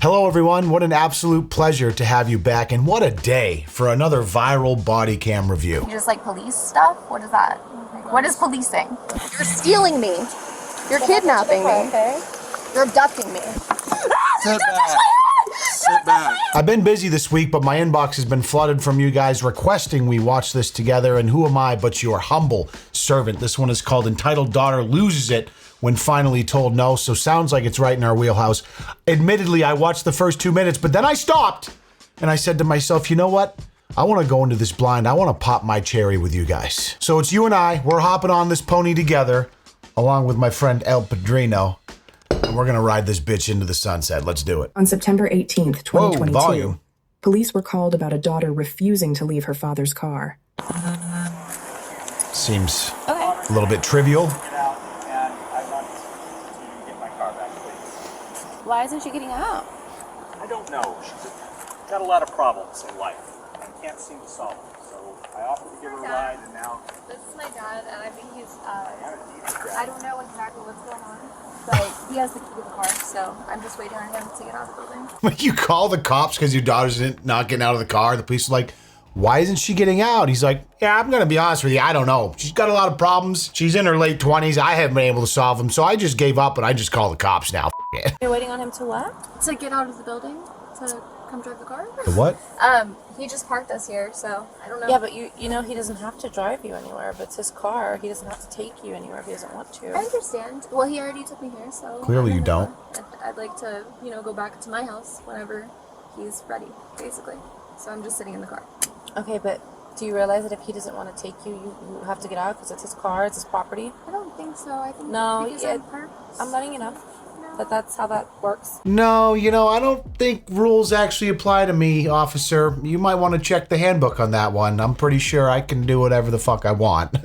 Hello everyone, what an absolute pleasure to have you back, and what a day for another viral body cam review. You just like police stuff? What is that? What is policing? You're stealing me. You're kidnapping me. Okay. You're abducting me. Sit back. Sit back. I've been busy this week, but my inbox has been flooded from you guys requesting we watch this together, and who am I but your humble servant? This one is called Entitled Daughter Loses It When Finally Told No, so sounds like it's right in our wheelhouse. Admittedly, I watched the first 2 minutes, but then I stopped, and I said to myself, you know what? I want to go into this blind. I want to pop my cherry with you guys. So it's you and I. We're hopping on this pony together, along with my friend El Padrino, and we're going to ride this bitch into the sunset. Let's do it. On September 18th, 2022, volume. Police were called about a daughter refusing to leave her father's car. Seems a little bit trivial. Why isn't she getting out? I don't know. She's got a lot of problems in life and can't seem to solve them. So I offered to give her a ride, and now... This is my dad, and I think he's, I don't know exactly what's going on, but he has the key to the car, so I'm just waiting on him to get out of the building. When you call the cops because your daughter's not getting out of the car, the police are like, why isn't she getting out? He's like, yeah, I'm going to be honest with you. I don't know. She's got a lot of problems. She's in her late 20s. I haven't been able to solve them, so I just gave up and I just call the cops now. It. You're waiting on him to what? To get out of the building, to come drive the car. The what? He just parked us here, so I don't know. Yeah, but you know he doesn't have to drive you anywhere. But it's his car. He doesn't have to take you anywhere if he doesn't want to. I understand. Well, he already took me here, so... Clearly you don't. I'd like to, go back to my house whenever he's ready, basically. So I'm just sitting in the car. Okay, but do you realize that if he doesn't want to take you, you have to get out because it's his car, it's his property? I don't think so. I think no, because I'm letting you know. But that's how that works. No, I don't think rules actually apply to me, officer. You might want to check the handbook on that one. I'm pretty sure I can do whatever the fuck I want.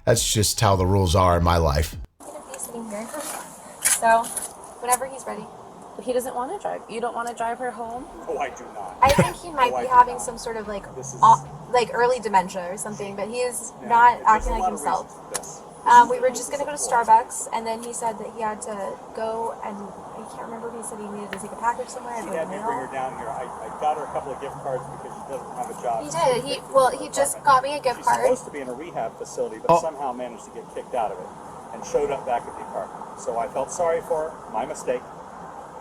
That's just how the rules are in my life. I'm going to be sitting here. So, whenever he's ready. But he doesn't want to drive. You don't want to drive her home? Oh, I do not. I think he might be having some sort of like early dementia or something, but he is not acting like himself. We were just going to go to Starbucks, and then he said that he had to go, and I can't remember if he said he needed to take a package somewhere. He had me bring her down here. I got her a couple of gift cards because she doesn't have a job. He did. He just got me a gift card. She's supposed to be in a rehab facility, but somehow managed to get kicked out of it and showed up back at the apartment. So I felt sorry for her, my mistake.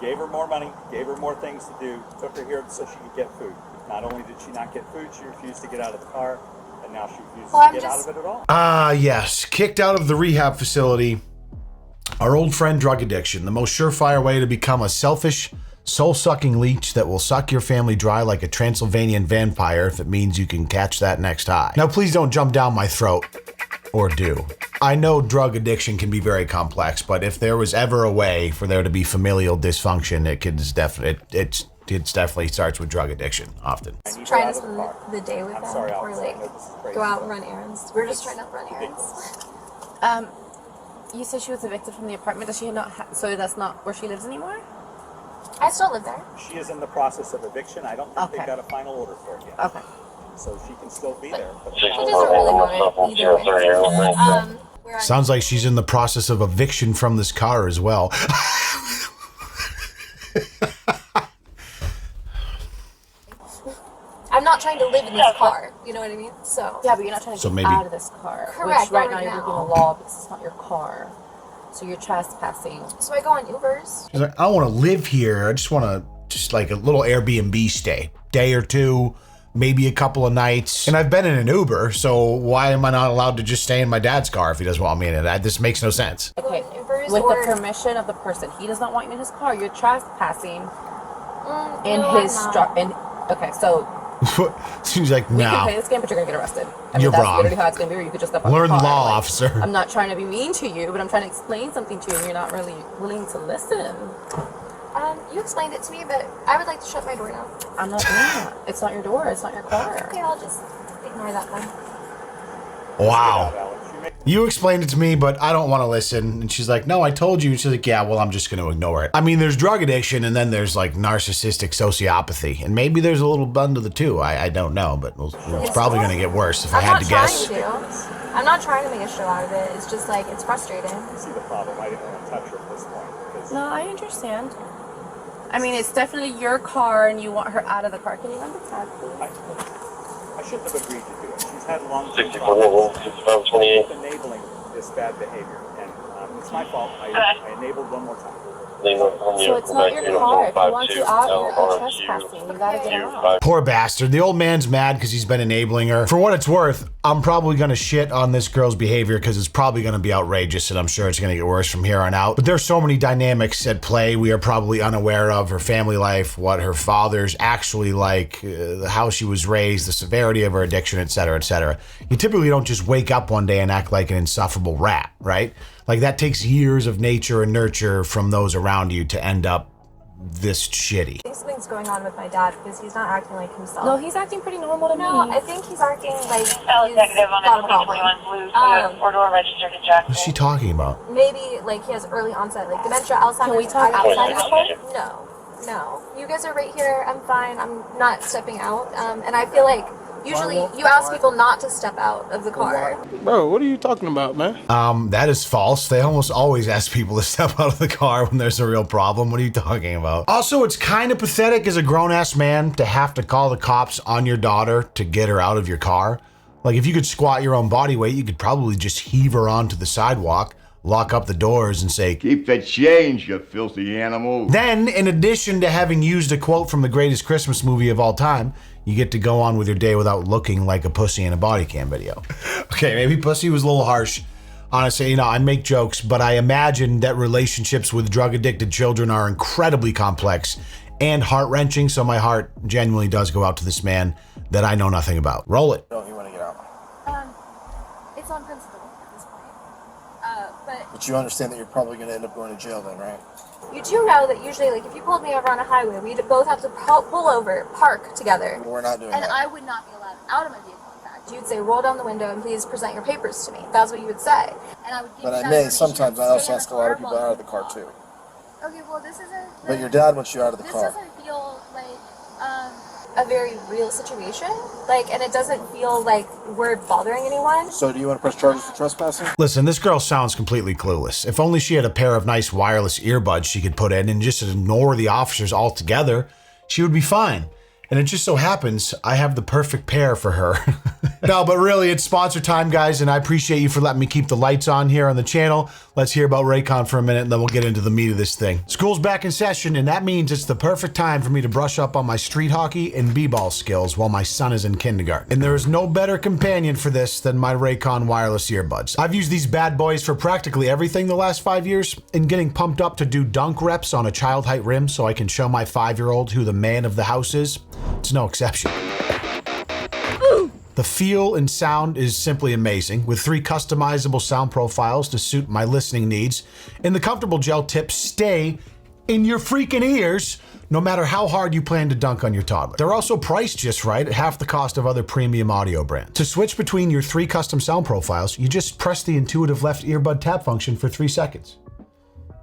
Gave her more money, gave her more things to do, took her here so she could get food. Not only did she not get food, she refused to get out of the car. And now she refuses to get out of it at all. Yes. Kicked out of the rehab facility. Our old friend, drug addiction. The most surefire way to become a selfish, soul-sucking leech that will suck your family dry like a Transylvanian vampire if it means you can catch that next high. Now, please don't jump down my throat. Or do. I know drug addiction can be very complex, but if there was ever a way for there to be familial dysfunction, it definitely starts with drug addiction, often. Trying to spend the day with them, or go out and run errands. We're just trying to run errands. You said she was evicted from the apartment. Does she not? So that's not where she lives anymore? I still live there. She is in the process of eviction. I don't think they've got a final order for it yet. Okay. So she can still be there. But she doesn't really want it either way. Sounds like she's in the process of eviction from this car as well. I'm not trying to live in this car. You know what I mean? So yeah, but you're not trying to get out of this car. Correct. Which right now you're breaking the law because it's not your car. So you're trespassing. So I go on Ubers. She's like, I don't want to live here. I just want to like a little Airbnb stay, day or two. Maybe a couple of nights. And I've been in an Uber, so why am I not allowed to just stay in my dad's car if he doesn't want me in it? This makes no sense. Okay, with the permission of the person. He does not want you in his car. You're trespassing in his truck. Okay, so... She's like, no. We can play this game, but you're going to get arrested. You're that's wrong. literally how it's going to be, or you could just step on Learn the the car. law, officer. I'm not trying to be mean to you, but I'm trying to explain something to you, and you're not really willing to listen. You explained it to me, but I would like to shut my door now. I'm not doing that. It's not your door. It's not your car. Okay, I'll just ignore that then. Wow. You explained it to me, but I don't want to listen. And she's like, no, I told you. And she's like, yeah, well, I'm just going to ignore it. I mean, there's drug addiction, and then there's like narcissistic sociopathy. And maybe there's a little blend of the two. I don't know, but it's probably going to get worse if I had to guess. I'm not trying to make a show out of it. It's just like, it's frustrating. You see the problem. I didn't want to touch her at this point. No, I understand. I mean, it's definitely your car, and you want her out of the car. Can you run the tag, please? I shouldn't have agreed to do it. She's had long-term 64, problems 6528. enabling this bad behavior, and it's my fault. I enabled one more time. So it's not your car. If he wants you out, you're trespassing. You gotta get out. Poor bastard. The old man's mad because he's been enabling her. For what it's worth, I'm probably going to shit on this girl's behavior because it's probably going to be outrageous, and I'm sure it's going to get worse from here on out. But there's so many dynamics at play we are probably unaware of: her family life, what her father's actually like, how she was raised, the severity of her addiction, etc., etc. You typically don't just wake up one day and act like an insufferable rat, right? Like, that takes years of nature and nurture from those around you to end up this shitty. I think something's going on with my dad because he's not acting like himself. No, he's acting pretty normal to me. No, I think he's acting like he's negative on got a a problem. 2021 blue four-door registered to Jackson. What's she talking about? Maybe like he has early onset, like dementia, Alzheimer's. Can we talk outside of the car? No. You guys are right here. I'm fine. I'm not stepping out. And I feel like usually you ask people not to step out of the car. Bro, what are you talking about, man? That is false. They almost always ask people to step out of the car when there's a real problem. What are you talking about? Also, it's kind of pathetic as a grown-ass man to have to call the cops on your daughter to get her out of your car. Like, if you could squat your own body weight, you could probably just heave her onto the sidewalk, lock up the doors, and say, "Keep the change, you filthy animal." Then, in addition to having used a quote from the greatest Christmas movie of all time, you get to go on with your day without looking like a pussy in a body cam video. Okay, maybe pussy was a little harsh. Honestly, you know, I make jokes, but I imagine that relationships with drug-addicted children are incredibly complex and heart-wrenching, so my heart genuinely does go out to this man that I know nothing about. Roll it. Don't you want to get out? It's on principle at this point. But you understand that you're probably going to end up going to jail then, right? You do know that usually, like, if you pulled me over on a highway, we'd both have to pull over, park together. We're not doing And that. I would not be allowed out of my vehicle, in fact. You'd say, roll down the window and please present your papers to me. That's what you would say. And I would give But you I that may information. sometimes. I Stay also in ask a lot of people while out of the you car walk. too. Okay, well, this isn't... But your dad wants you out of the this car. doesn't feel like a very real situation. Like, and it doesn't feel like we're bothering anyone. So do you want to press charges for trespassing? Listen, this girl sounds completely clueless. If only she had a pair of nice wireless earbuds she could put in and just ignore the officers altogether, she would be fine. And it just so happens I have the perfect pair for her. No, but really, it's sponsor time, guys, and I appreciate you for letting me keep the lights on here on the channel. Let's hear about Raycon for a minute, and then we'll get into the meat of this thing. School's back in session, and that means it's the perfect time for me to brush up on my street hockey and b-ball skills while my son is in kindergarten. And there is no better companion for this than my Raycon wireless earbuds. I've used these bad boys for practically everything the last 5 years, and getting pumped up to do dunk reps on a child height rim so I can show my 5-year-old who the man of the house is, it's no exception. The feel and sound is simply amazing, with 3 customizable sound profiles to suit my listening needs, and the comfortable gel tips stay in your freaking ears no matter how hard you plan to dunk on your toddler. They're also priced just right at half the cost of other premium audio brands. To switch between your 3 custom sound profiles, you just press the intuitive left earbud tap function for 3 seconds.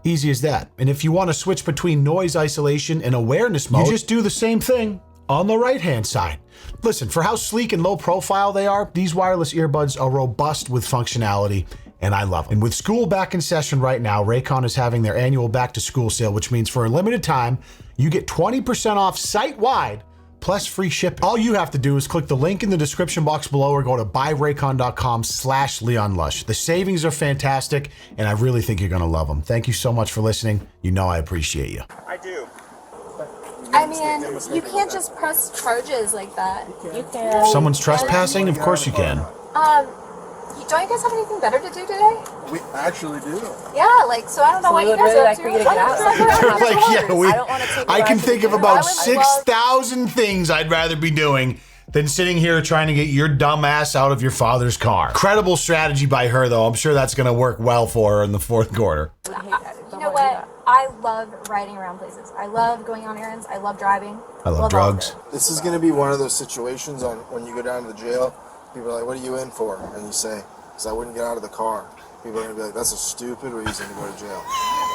Easy as that. And if you want to switch between noise isolation and awareness mode, you just do the same thing on the right-hand side. Listen, for how sleek and low profile they are, these wireless earbuds are robust with functionality, and I love them. And with school back in session right now, Raycon is having their annual back-to-school sale, which means for a limited time, you get 20% off site-wide, plus free shipping. All you have to do is click the link in the description box below or go to buyraycon.com/LeonLush. The savings are fantastic, and I really think you're gonna love them. Thank you so much for listening. You know I appreciate you. I do. I mean, you can't just press charges like that. You can. If someone's trespassing, of course you can. Don't you guys have anything better to do today? We actually do. Yeah, like, so I don't know So what we you would guys really are like up for to. you to get out. They're like, yeah, I don't want to take. I can think of about I would- 6,000 things I'd rather be doing than sitting here trying to get your dumb ass out of your father's car. Credible strategy by her, though. I'm sure that's going to work well for her in the 4th quarter. You know what? I love riding around places. I love going on errands. I love driving. I love all drugs. of it. This is going to be one of those situations on when you go down to the jail. People are like, "What are you in for?" And you say, "Because I wouldn't get out of the car." People are going to be like, "That's a stupid reason to go to jail."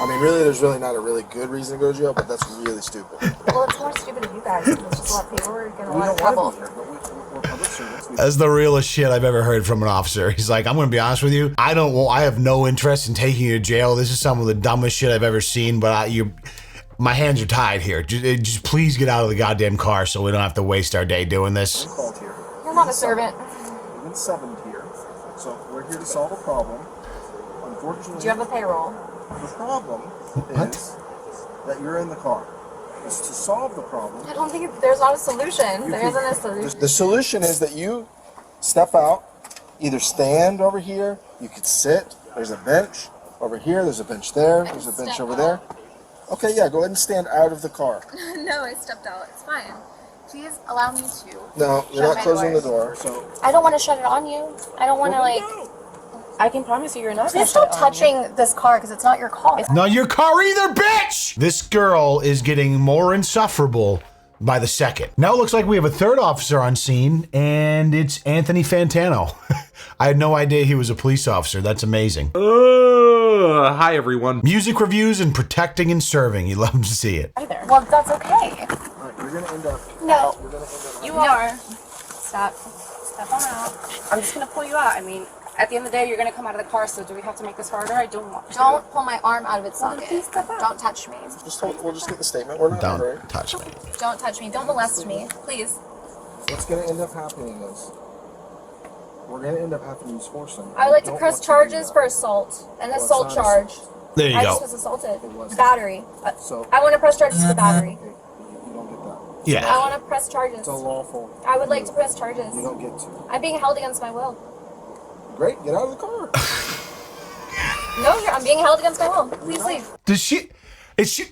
I mean, really, there's really not a really good reason to go to jail, but that's really stupid. Well, it's more stupid of you guys. It's just a lot of paperwork and a We lot of don't trouble. want to be here, but we're public servants. That's the realest shit I've ever heard from an officer. He's like, I'm going to be honest with you. I have no interest in taking you to jail. This is some of the dumbest shit I've ever seen, but My hands are tied here. Just please get out of the goddamn car so we don't have to waste our day doing this. Called here. You're not a servant. We've been summoned here. So we're here to solve a problem. Unfortunately, Do you have a payroll? the problem is that you're in the car. It's to solve the problem. I don't think there's not a solution. There isn't a solution. The solution is that you step out, either stand over here, you could sit, there's a bench over here, there's a bench there, there's a bench over there. Okay, yeah, go ahead and stand out of the car. No, I stepped out. It's fine. Please allow me to. No, you're Shut not my closing door. the door, so... I don't want to shut it on you. I don't want to, like... I can promise you, you're not. Please stop touching this car because it's not your car. Not your car either, bitch! This girl is getting more insufferable by the second. Now it looks like we have a third officer on scene, and it's Anthony Fantano. I had no idea he was a police officer. That's amazing. Hi, everyone. Music reviews and protecting and serving. You love to see it. Either. Well, that's okay. Alright, you're gonna end up... No. You're gonna end up... You are. Stop. Step on out. I'm just gonna pull you out. I mean, at the end of the day, you're gonna come out of the car. So do we have to make this harder? I don't want. Don't pull my arm out of its socket. Please step out. Don't touch me. We'll just get the statement. We're not in a hurry. Don't touch me. Don't touch me. Don't molest me. Please. What's gonna end up happening is... We're gonna end up having to use force on you. I would like to Don't press want do charges that. for assault. An Well, assault it's not charge. There you I go. just was assaulted. was. Battery. So- I want to press charges for battery. Okay, you don't get that. I Yeah. want to press charges. It's a lawful... I would like to press charges. You don't get to. I'm being held against my will. Great, get out of the car. No, I'm being held against my will. Please leave. Does she... Is she...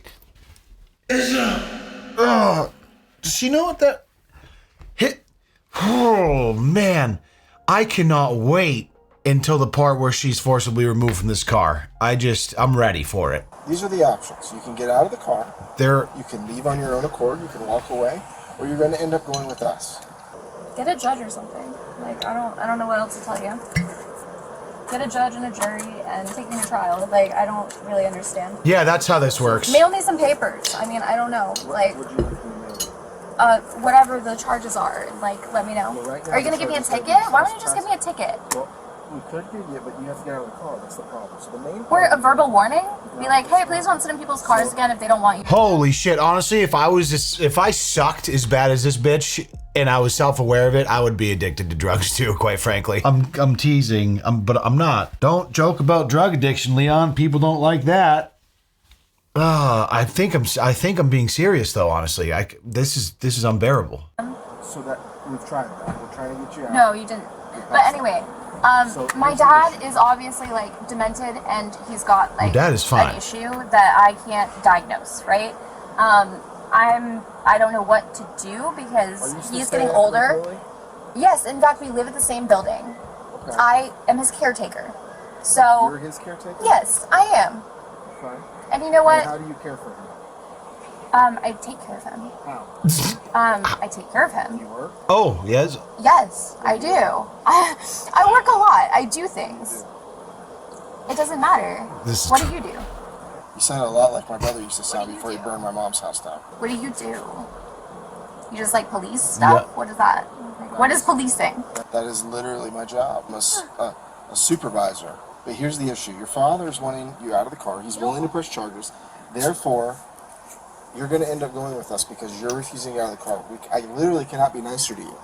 Does she know what that... Hit... Oh, man. I cannot wait until the part where she's forcibly removed from this car. I'm ready for it. These are the options. You can get out of the car. There... You can leave on your own accord. You can walk away. Or you're going to end up going with us. Get a judge or something. Like, I don't know what else to tell you. Get a judge and a jury and take me to trial. Like, I don't really understand. Yeah, that's how this works. Mail me some papers. I mean, I don't know. Like, Would you like to email me? whatever the charges are. Like, let me know. Well, right now Are you gonna the give me a charges ticket? are Why don't you just give me a ticket? Well, we could give you, but you have to get out of the car. That's the problem. So the main Or a problem- verbal warning? Be like, hey, please don't sit in people's cars again if they don't want you. Holy shit, honestly, if I sucked as bad as this bitch and I was self-aware of it, I would be addicted to drugs too, quite frankly. I'm teasing, but I'm not. Don't joke about drug addiction, Leon. People don't like that. I think I'm being serious though, honestly. This is unbearable. So that we've tried that. We're trying to get you out. No, you didn't. But anyway, my dad is obviously like demented and he's got like Your dad is fine. an issue that I can't diagnose, right? I don't know what to do Are because you still he's staying getting at older. Peabody? Yes, in fact, we live at the same building. Okay. I am his caretaker. You're So, his caretaker? yes, I am. Fine. And you know And what? how do you care for him? I take care of him. How? I take care of him. You work? Oh, yes. Yes, I do. I work a lot. I do things. It doesn't matter. This is What do you do? You sound a lot like my brother used to sound before he burned my mom's house down. What do? You just like police stuff? Yeah. What is that? What is policing? That is literally my job. I'm a supervisor. But here's the issue. Your father is wanting you out of the car. He's willing to press charges. Therefore, you're going to end up going with us because you're refusing to get out of the car. I literally cannot be nicer to you.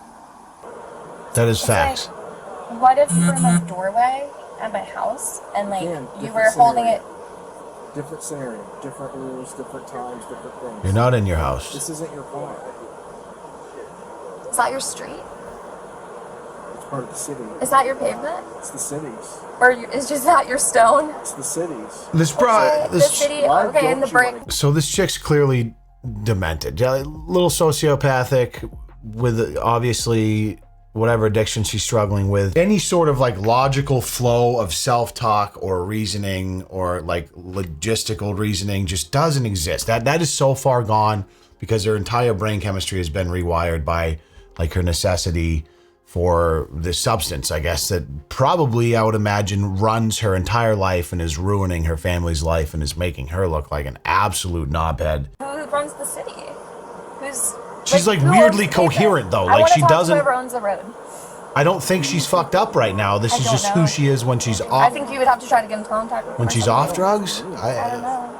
That is facts. Like, what if you were in the doorway at my house and like Again, you different were holding it? scenario. Different scenario, different rules, different times, different things. You're not in your house. This isn't your car. Is that your street? It's part of the city. Is that your pavement? It's the cities. Or is just that your stone? It's the cities. This Okay, brought the this. city. Why Okay, and the don't you break. wanna- So this chick's clearly demented, yeah, a little sociopathic, with obviously whatever addiction she's struggling with. Any sort of like logical flow of self-talk or reasoning or like logistical reasoning just doesn't exist. That is so far gone because her entire brain chemistry has been rewired by like her necessity for this substance, I guess, that probably, I would imagine, runs her entire life and is ruining her family's life and is making her look like an absolute knobhead. Who runs the city? Who's? She's like who weirdly owns the pavement? coherent though. I Like wanna she talk to doesn't. Whoever owns the road. I don't think she's fucked up right now. This I is don't just know. who she is when she's I off. think you would have to try to get in contact with her. When or she's something. off drugs. I don't know.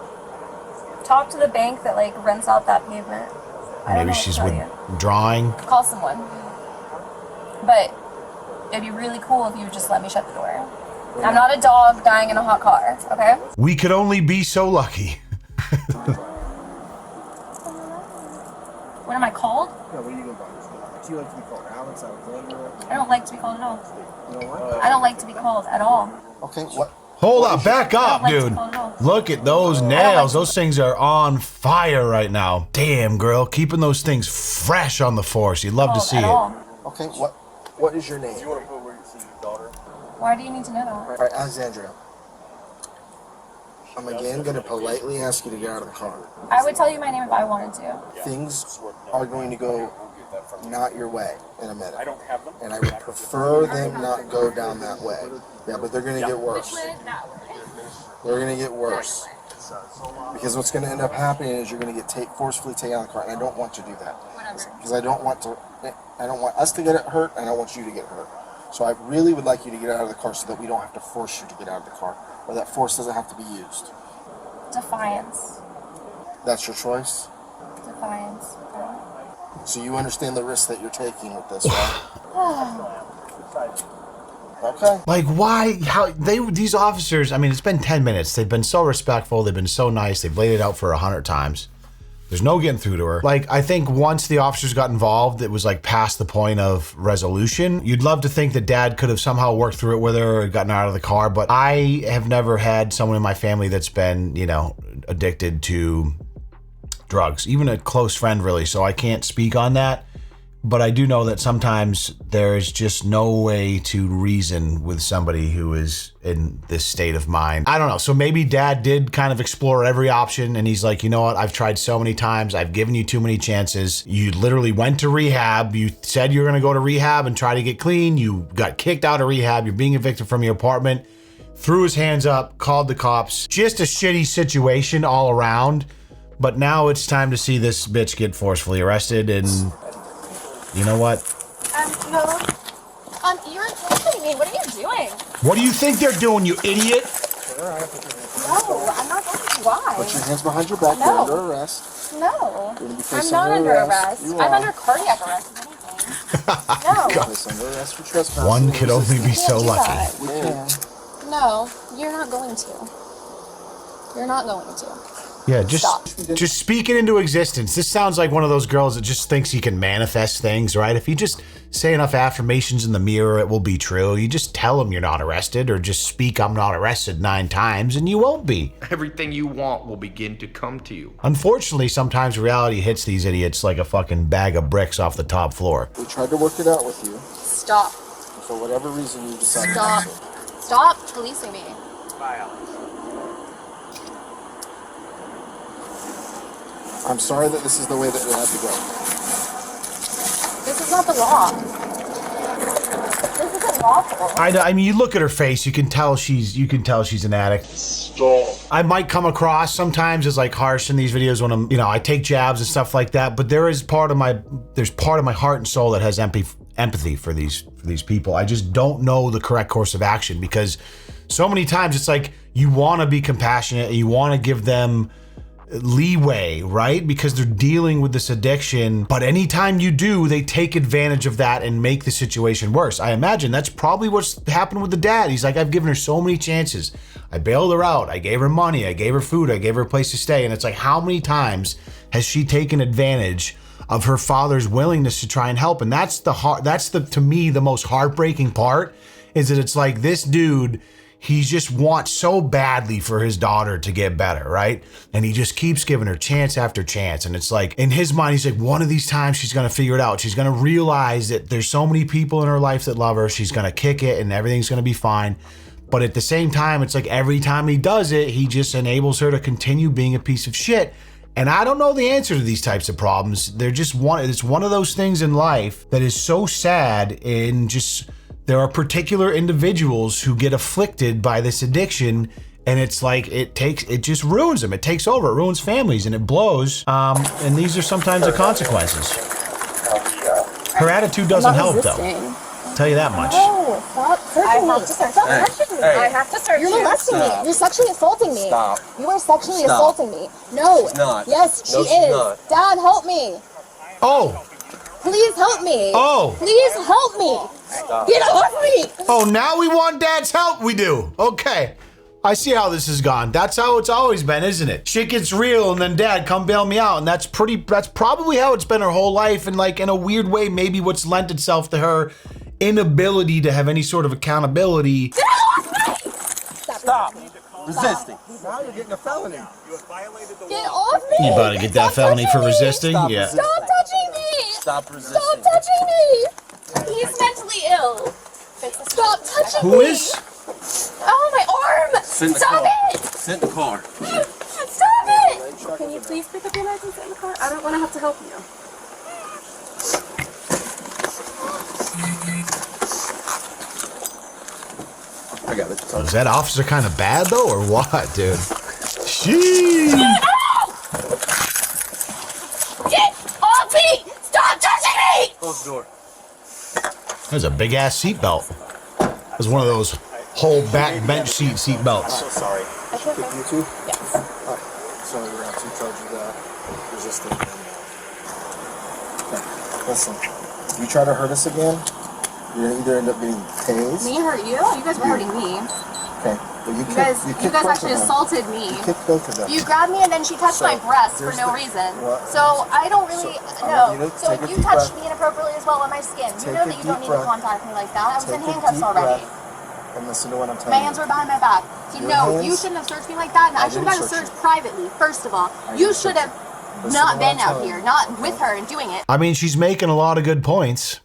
talk to the bank that like rents out that pavement. I don't know Maybe what she's to tell you. withdrawing. Call someone. But it'd be really cool if you would just let me shut the door. I'm not a dog dying in a hot car, okay? We could only be so lucky. What am I called? Yeah, what are you going by? Do you like to be called Alex, Alexandra? I don't like to be called at all. You know what? I don't like to be called at all. Okay, what? Hold up, back up, like to dude. call it all. Look at those nails. Those things are on fire right now. Damn, girl, keeping those things fresh on the force. You'd love to Called see at it. all. Okay, what is your name? Do you want to put where you see your daughter? Why do you need to know that? All right, Alexandria. I'm again going to politely ask you to get out of the car. I would tell you my name if I wanted to. Things are going to go not your way in a minute. I don't have them. And I would prefer them not go down that way. Yeah, but they're going to get worse. They're going to get worse. Because what's going to end up happening is you're going to get forcefully taken out of the car, and I don't want to do that. Because I don't want us to get hurt, and I don't want you to get hurt. So I really would like you to get out of the car so that we don't have to force you to get out of the car, or that force doesn't have to be used. Defiance. That's your choice? Defiance. So you understand the risk that you're taking with this, right? Okay. Like, why? How? These officers, I mean, it's been 10 minutes. They've been so respectful. They've been so nice. They've laid it out for 100 times. There's no getting through to her. Like, I think once the officers got involved, it was like past the point of resolution. You'd love to think that Dad could have somehow worked through it with her or gotten her out of the car, but I have never had someone in my family that's been, you know, addicted to drugs, even a close friend, really. So I can't speak on that. But I do know that sometimes there's just no way to reason with somebody who is in this state of mind. I don't know. So maybe Dad did kind of explore every option, and he's like, you know what? I've tried so many times. I've given you too many chances. You literally went to rehab. You said you were going to go to rehab and try to get clean. You got kicked out of rehab. You're being evicted from your apartment. Threw his hands up, called the cops. Just a shitty situation all around. But now it's time to see this bitch get forcefully arrested, and you know what? No. You're insulting me. What are you doing? What do you think they're doing, you idiot? No, I'm not going to. Why? Put your hands behind your back. No. You're under arrest. No. You're going to be I'm facing not under arrest. You I'm are. under cardiac arrest, if anything. No. You're placed under arrest for trespassing. One could only be so do lucky. that. We can. No, you're not going to. You're not going to. Yeah, Stop. just speak it into existence. This sounds like one of those girls that just thinks you can manifest things, right? If you just say enough affirmations in the mirror, it will be true. You just tell them you're not arrested, or just speak I'm not arrested 9 times, and you won't be. Everything you want will begin to come to you. Unfortunately, sometimes reality hits these idiots like a fucking bag of bricks off the top floor. We tried to work it out with you. Stop. For whatever reason, you decided Stop. not to. Stop policing me. Bye, Alex. I'm sorry that this is the way that it had to go. This is not the law. This isn't lawful. I mean, you look at her face, you can tell she's an addict. Stop. I might come across sometimes as like harsh in these videos when I'm, you know, I take jabs and stuff like that, but there's part of my heart and soul that has empathy for these people. I just don't know the correct course of action, because so many times it's like you want to be compassionate and you want to give them leeway, right? Because they're dealing with this addiction, but anytime you do, they take advantage of that and make the situation worse. I imagine that's probably what's happened with the dad. He's like, I've given her so many chances. I bailed her out. I gave her money. I gave her food. I gave her a place to stay. And it's like, how many times has she taken advantage of her father's willingness to try and help? And that's to me, the most heartbreaking part, is that it's like this dude, he just wants so badly for his daughter to get better, right? And he just keeps giving her chance after chance. And it's like, in his mind, he's like, one of these times she's gonna figure it out. She's gonna realize that there's so many people in her life that love her. She's gonna kick it and everything's gonna be fine. But at the same time, it's like every time he does it, he just enables her to continue being a piece of shit. And I don't know the answer to these types of problems. It's one of those things in life that is so sad, and just, there are particular individuals who get afflicted by this addiction, and it's like it just ruins them. It takes over. It ruins families, and it blows. And these are sometimes the consequences. Her attitude doesn't help, though. Tell you that much. No, stop searching me. Stop touching me. I have to search You're you. molesting me. You're sexually assaulting me. Stop. You are sexually Stop. assaulting me. No. She's not. Yes, she No, she's is. not. Dad, help me. Oh. Please help me. Oh. Please help me. Stop. Get off me. Oh, now we want Dad's help? We do. Okay. I see how this has gone. That's how it's always been, isn't it? Shit gets real and then Dad, come bail me out. And that's probably how it's been her whole life. And like in a weird way, maybe what's lent itself to her inability to have any sort of accountability. Get off me. Stop. Resisting. Now you're getting a felony. Get off me. You about to get that felony for resisting? Stop Yeah. resisting. Stop touching me. Stop resisting. Stop touching me. He's mentally ill. Stop touching me. Who is? Oh, my arm. Sit in the Stop car. it. Sit in the car. Stop it. Can you please pick up your legs and sit in the car? I don't want to have to help you. I got it. Is that officer kind of bad though, or what, dude? Sheesh. Get off me! Stop touching me! Close the door. There's a big ass seatbelt. It was one of those whole back bench seat belts. So sorry. Okay. You too? Yes. Alright. So we're going to charge you that. Resisting. Okay. Listen. If you try to hurt us again, you're going to either end up getting tased. Me hurt you? You guys were hurting me. Okay. But you You guys actually assaulted me. You kicked both of them. You grabbed me and then she touched So, my breast for here's no the- reason. What? So I don't really So, I want you know. to So take a you deep touched breath. me inappropriately as well on my skin. Take You know a that you don't deep need to breath. contact me like that. I was Take in a handcuffs deep already. breath And listen to what I'm telling My you. hands were behind my back. So Your no, you hands- shouldn't have searched me like that, and I should have didn't gotten search searched you. privately, first of all. I You didn't should search have Listen not to what been I'm out telling here, you. not with her and doing it. I mean, she's making a lot of good points.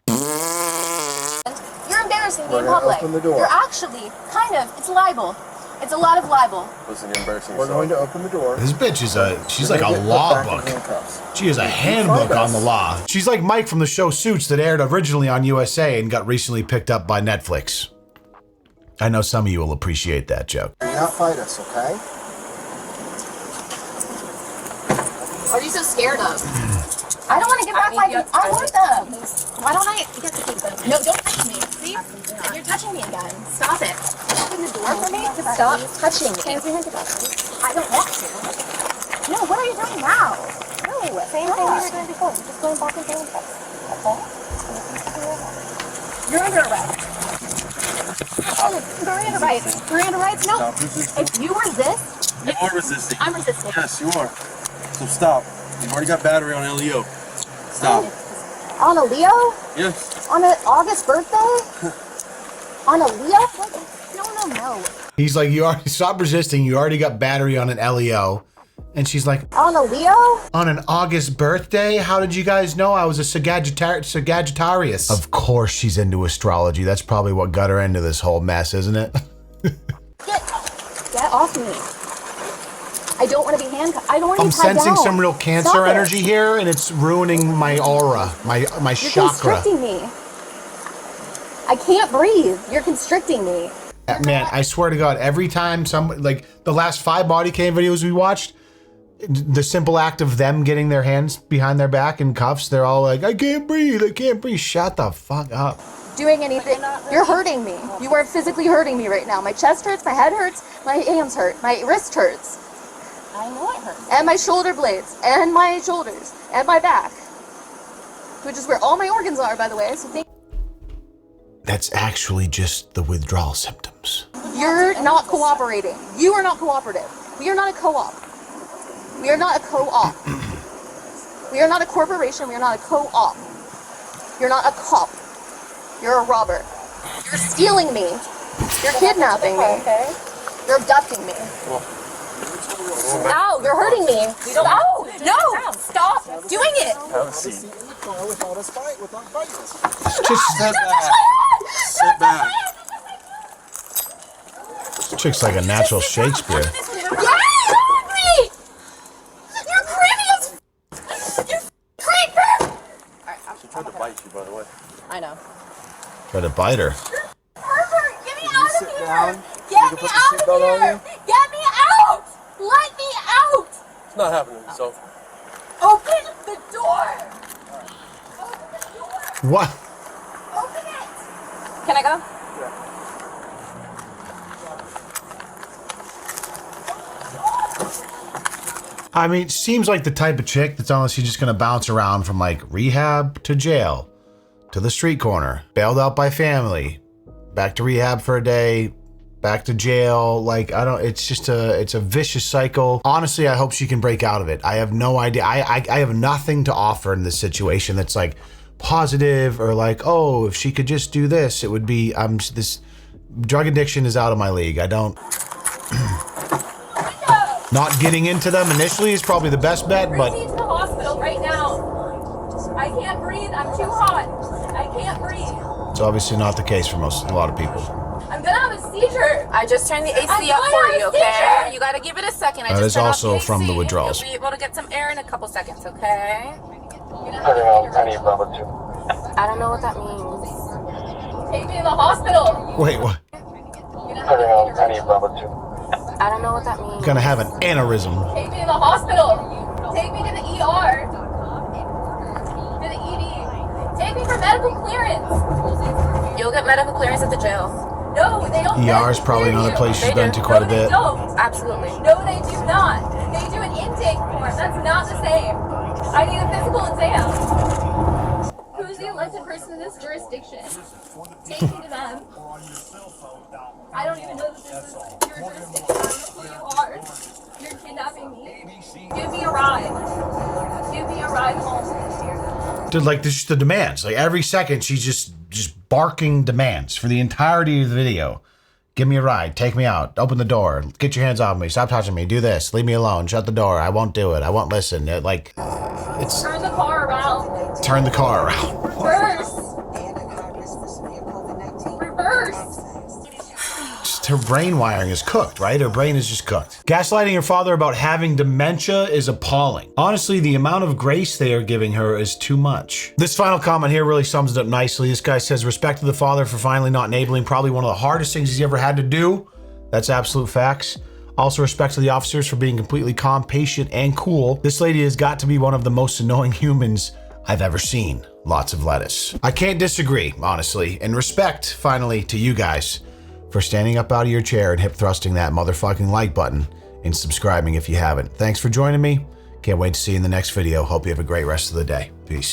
You're embarrassing me We're in gonna public. open the door. You're actually kind of, it's libel. It's a lot of libel. Listen, you're embarrassing We're yourself. going to open the door. This bitch is she's You're like a gonna get law put back in book. handcuffs. She is a handbook on the law. She's like Mike from the show Suits that aired originally on USA and got recently picked up by Netflix. I know some of you will appreciate that joke. Do not fight us, okay? What are you so scared of? I don't want to give back my. I want them. Why don't I get to keep them? No, don't touch me. See? You're touching me again. Stop it. Open the door for me. Stop touching me. I don't want to. No, what are you doing now? No, same thing we were doing before. Just going back and forth. Okay? You're under arrest. Miranda rights. Miranda rights? No. Stop resisting. If you resist, You are resisting. I'm resisting. Yes, you are. So stop. You've already got battery on LEO. Stop. On a Leo? Yes. On an August birthday? On a Leo? No. He's like, you already stop resisting. You already got battery on an LEO. And she's like, On a Leo? on an August birthday? How did you guys know I was a Sagittarius? Of course she's into astrology. That's probably what got her into this whole mess, isn't it? Get off me. I don't want to be handcuffed. I don't want to I'm be tied sensing down. some real cancer Stop it. energy here, and it's ruining my aura, my You're chakra. constricting me. I can't breathe. You're constricting me. Man, I swear to God, every time like the last 5 Bodycam videos we watched, the simple act of them getting their hands behind their back in cuffs, they're all like, I can't breathe. Shut the fuck up. Doing anything. You're hurting me. You are physically hurting me right now. My chest hurts, my head hurts, my hands hurt, my wrist hurts. I know it hurts. And my shoulder blades, and my shoulders, and my back. Which is where all my organs are, by the way. So That's actually just the withdrawal symptoms. you're not cooperating. You are not cooperative. We are not a co-op. We are not a co-op. We are not a corporation. We are not a co-op. You're not a cop. You're a robber. You're stealing me. You're kidnapping me. You're abducting me. Ow, you're hurting me. Ow, no, stop doing it. Have a seat. Without us fight, without fighting. Just Sit back. Sit back. this chick's like a natural Shakespeare. Get off me! You're creepy as you creeper! She tried to bite you, by the way. I know. Try to bite her. Pervert, get me out of sit here! down? Get You me can put the out of seatbelt on here! you? Get me out! Let me out! It's not happening, so. Open the door! Open the door! What? Can I go? I mean, seems like the type of chick that's honestly just gonna bounce around from like rehab to jail to the street corner, bailed out by family, back to rehab for a day, back to jail. Like, I don't, it's a vicious cycle. Honestly, I hope she can break out of it. I have no idea. I have nothing to offer in this situation that's like positive or like, oh, if she could just do this, it would be, this drug addiction is out of my league. I don't, not getting into them initially is probably the best bet, but. Bring me to the hospital right now. I can't breathe, I'm too hot. I can't breathe. It's obviously not the case for a lot of people. I'm gonna have a seizure. I just turned the AC up for you, okay? You gotta give it a second. That is also from the withdrawals. You'll be able to get some air in a couple seconds, okay? I need Bravo 2. I don't know what that means. Take me to the hospital. Wait, what? I need Bravo 2. I don't know what that means. Gonna have an aneurysm. Take me to the hospital. Take me to the ER. To the ED. Take me for medical clearance. You'll get medical clearance at the jail. No, they don't. ER is probably another place she's been to quite a bit. No, Absolutely. no, they do not. They do an intake form. That's not the same. I need a physical exam. Who's the elected person in this jurisdiction? Take me to them. I don't even know that this is your jurisdiction. I don't know who you are. You're kidnapping me. Give me a ride. Give me a ride home. Dude, like, this is the demands. Like, every second, she's just barking demands for the entirety of the video. Give me a ride. Take me out. Open the door. Get your hands off me. Stop touching me. Do this. Leave me alone. Shut the door. I won't do it. I won't listen. It's... Turn the car around. Turn the car around. Reverse. Reverse. Just her brain wiring is cooked, right? Her brain is just cooked. Gaslighting her father about having dementia is appalling. Honestly, the amount of grace they are giving her is too much. This final comment here really sums it up nicely. This guy says, respect to the father for finally not enabling probably one of the hardest things he's ever had to do. That's absolute facts. Also, respect to the officers for being completely calm, patient, and cool. This lady has got to be one of the most annoying humans I've ever seen. Lots of lettuce. I can't disagree, honestly. And respect, finally, to you guys for standing up out of your chair and hip thrusting that motherfucking like button and subscribing if you haven't. Thanks for joining me. Can't wait to see you in the next video. Hope you have a great rest of the day. Peace.